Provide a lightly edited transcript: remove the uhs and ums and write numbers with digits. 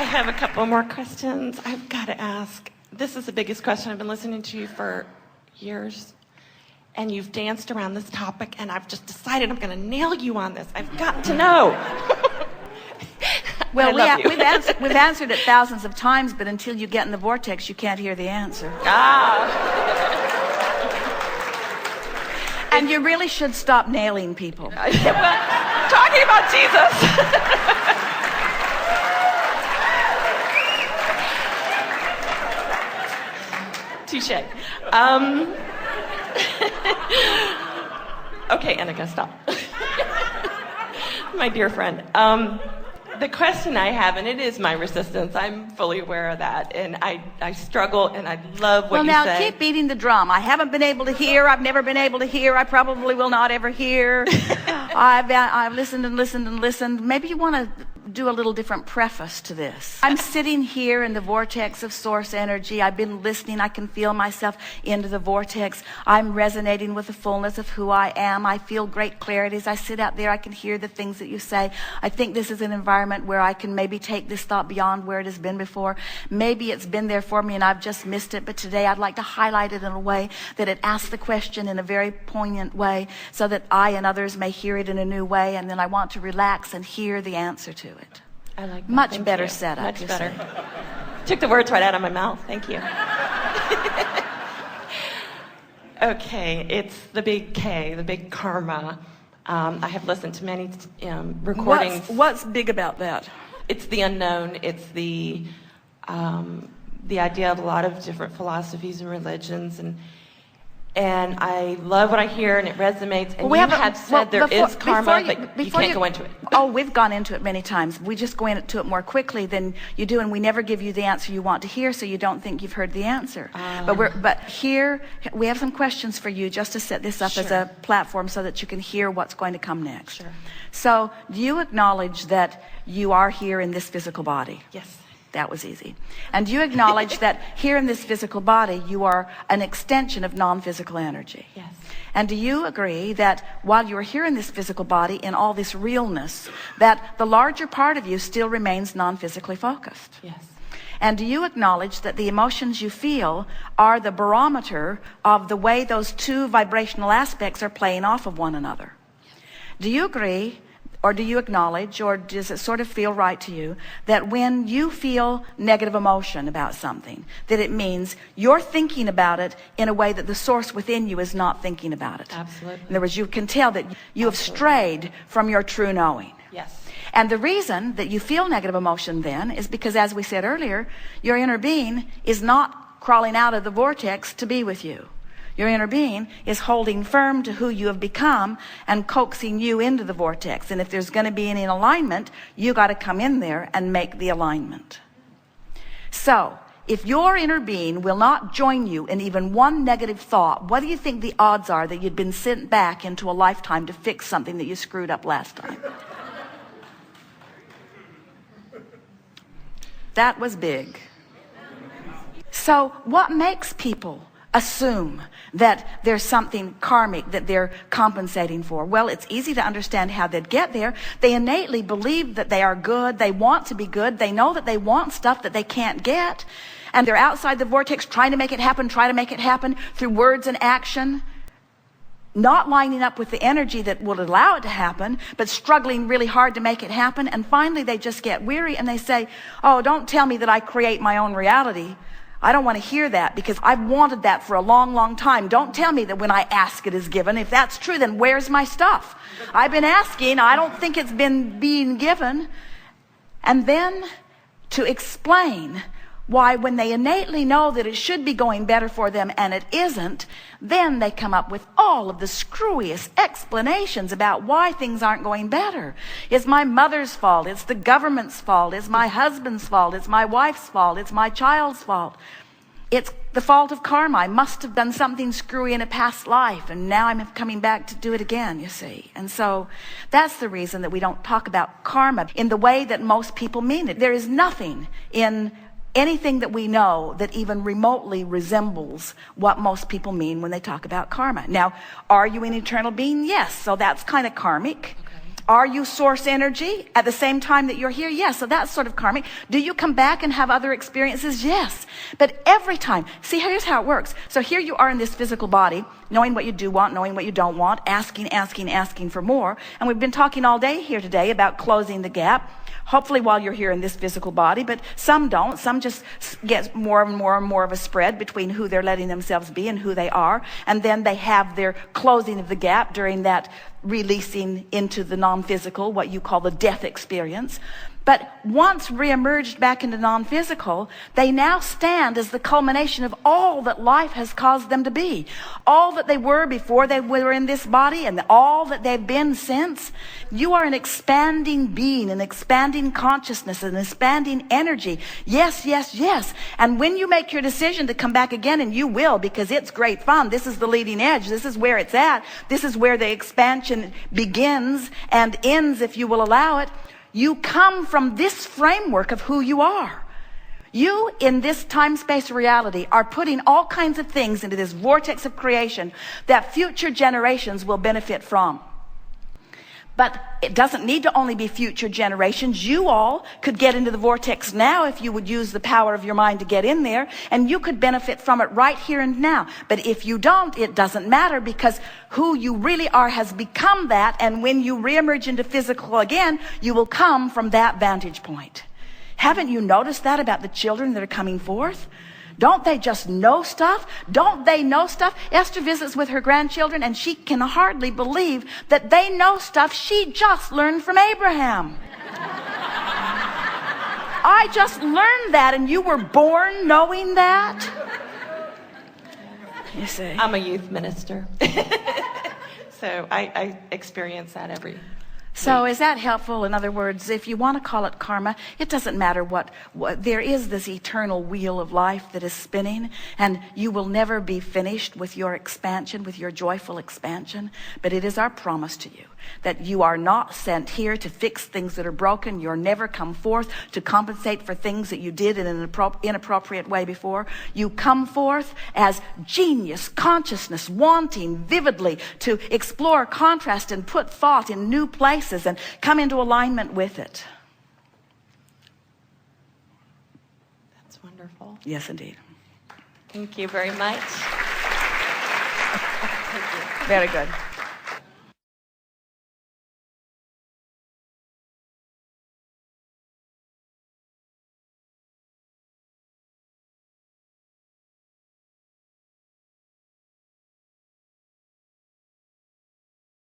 I have a couple more questions. I've got to ask. This is the biggest question. I've been listening to you for years, and you've danced around this topic, and I've just decided I'm going to nail you on this. I've got to know. Well, we've answered it thousands of times, but until you get in the vortex, you can't hear the answer. And you really should stop nailing people. Well, talking about Jesus. Touche. Okay, Annika, stop. My dear friend. The question I have, and it is my resistance, I'm fully aware of that, and I struggle, and I love what you say. Well, now, keep beating the drum. I haven't been able to hear, I've never been able to hear, I probably will not ever hear. I've listened and listened and listened. Maybe you want to do a little different preface to this. I'm sitting here in the vortex of source energy. I've been listening. I can feel myself into the vortex. I'm resonating with the fullness of who I am. I feel great clarity as I sit out there. I can hear the things that you say. I think this is an environment where I can maybe take this thought beyond where it has been before. Maybe it's been there for me and I've just missed it, but today I'd like to highlight it in a way that it asks the question in a very poignant way so that I and others may hear it in a new way, and then I want to relax and hear the answer to it. I like that. Much better setup. Much better. Took the words right out of my mouth. Thank you. Okay, it's the big K, the big karma. I have listened to many recordings. What's big about that? It's the unknown. It's the idea of a lot of different philosophies and religions, and I love what I hear, and it resonates. And you have said there is karma, but you can't go into it. Oh, we've gone into it many times. We just go into it more quickly than you do, and we never give you the answer you want to hear, so you don't think you've heard the answer. But here we have some questions for you, just to set this up as a platform so that you can hear what's going to come next. Sure. So, do you acknowledge that you are here in this physical body? Yes. That was easy. And do you acknowledge that here in this physical body, you are an extension of non-physical energy? Yes. And do you agree that while you are here in this physical body, in all this realness, that the larger part of you still remains non-physically focused? Yes. And do you acknowledge that the emotions you feel are the barometer of the way those two vibrational aspects are playing off of one another? Do you agree, or do you acknowledge, or does it sort of feel right to you, that when you feel negative emotion about something, that it means you're thinking about it in a way that the source within you is not thinking about it? Absolutely. In other words, you can tell that you have strayed from your true knowing. Yes. And the reason that you feel negative emotion then is because, as we said earlier, your inner being is not crawling out of the vortex to be with you. Your inner being is holding firm to who you have become and coaxing you into the vortex. And if there's going to be any alignment, you got to come in there and make the alignment. So, if your inner being will not join you in even one negative thought, what do you think the odds are that you'd been sent back into a lifetime to fix something that you screwed up last time? That was big. So, what makes people assume that there's something karmic that they're compensating for? Well, it's easy to understand how they'd get there. They innately believe that they are good. They want to be good. They know that they want stuff that they can't get. And they're outside the vortex trying to make it happen through words and action, not lining up with the energy that will allow it to happen, but struggling really hard to make it happen. And finally, they just get weary and they say, oh, don't tell me that I create my own reality. I don't want to hear that, because I've wanted that for a long, long time. Don't tell me that when I ask it is given. If that's true, then where's my stuff? I've been asking. I don't think it's been being given. And then to explain why, when they innately know that it should be going better for them and it isn't, then they come up with all of the screwiest explanations about why things aren't going better. It's my mother's fault. It's the government's fault. It's my husband's fault. It's my wife's fault. It's my child's fault. It's the fault of karma. I must have done something screwy in a past life, and now I'm coming back to do it again, you see. And so that's the reason that we don't talk about karma in the way that most people mean it. There is nothing in anything that we know that even remotely resembles what most people mean when they talk about karma. Now, are you an eternal being? Yes, so that's kind of karmic. Are you source energy at the same time that you're here? Yes. So that's sort of karmic. Do you come back and have other experiences? Yes. But every time, see, here's how it works. So here you are in this physical body, knowing what you do want, knowing what you don't want, asking for more. And we've been talking all day here today about closing the gap. Hopefully while you're here in this physical body, but some don't. Some just get more and more and more of a spread between who they're letting themselves be and who they are. And then they have their closing of the gap during that releasing into the non-physical, what you call the death experience. But once reemerged back into non-physical, they now stand as the culmination of all that life has caused them to be. All that they were before they were in this body and all that they've been since. You are an expanding being, an expanding consciousness, an expanding energy. Yes, yes, yes. And when you make your decision to come back again, and you will, because it's great fun. This is the leading edge. This is where it's at. This is where the expansion begins and ends, if you will allow it. You come from this framework of who you are. You, in this time-space reality, are putting all kinds of things into this vortex of creation that future generations will benefit from. But it doesn't need to only be future generations. You all could get into the vortex now if you would use the power of your mind to get in there, and you could benefit from it right here and now. But if you don't, it doesn't matter, because who you really are has become that, and when you reemerge into physical again, you will come from that vantage point. Haven't you noticed that about the children that are coming forth? Don't they just know stuff? Don't they know stuff? Esther visits with her grandchildren, and she can hardly believe that they know stuff she just learned from Abraham. I just learned that, and you were born knowing that? You see. I'm a youth minister. So I experience that every So is that helpful? In other words, if you want to call it karma, it doesn't matter what there is this eternal wheel of life that is spinning, and you will never be finished with your expansion, with your joyful expansion. But it is our promise to you that you are not sent here to fix things that are broken. You're never come forth to compensate for things that you did in an inappropriate way before. You come forth as genius, consciousness, wanting vividly to explore contrast and put thought in new places and come into alignment with it. That's wonderful. Yes, indeed. Thank you very much. Thank you. Very good.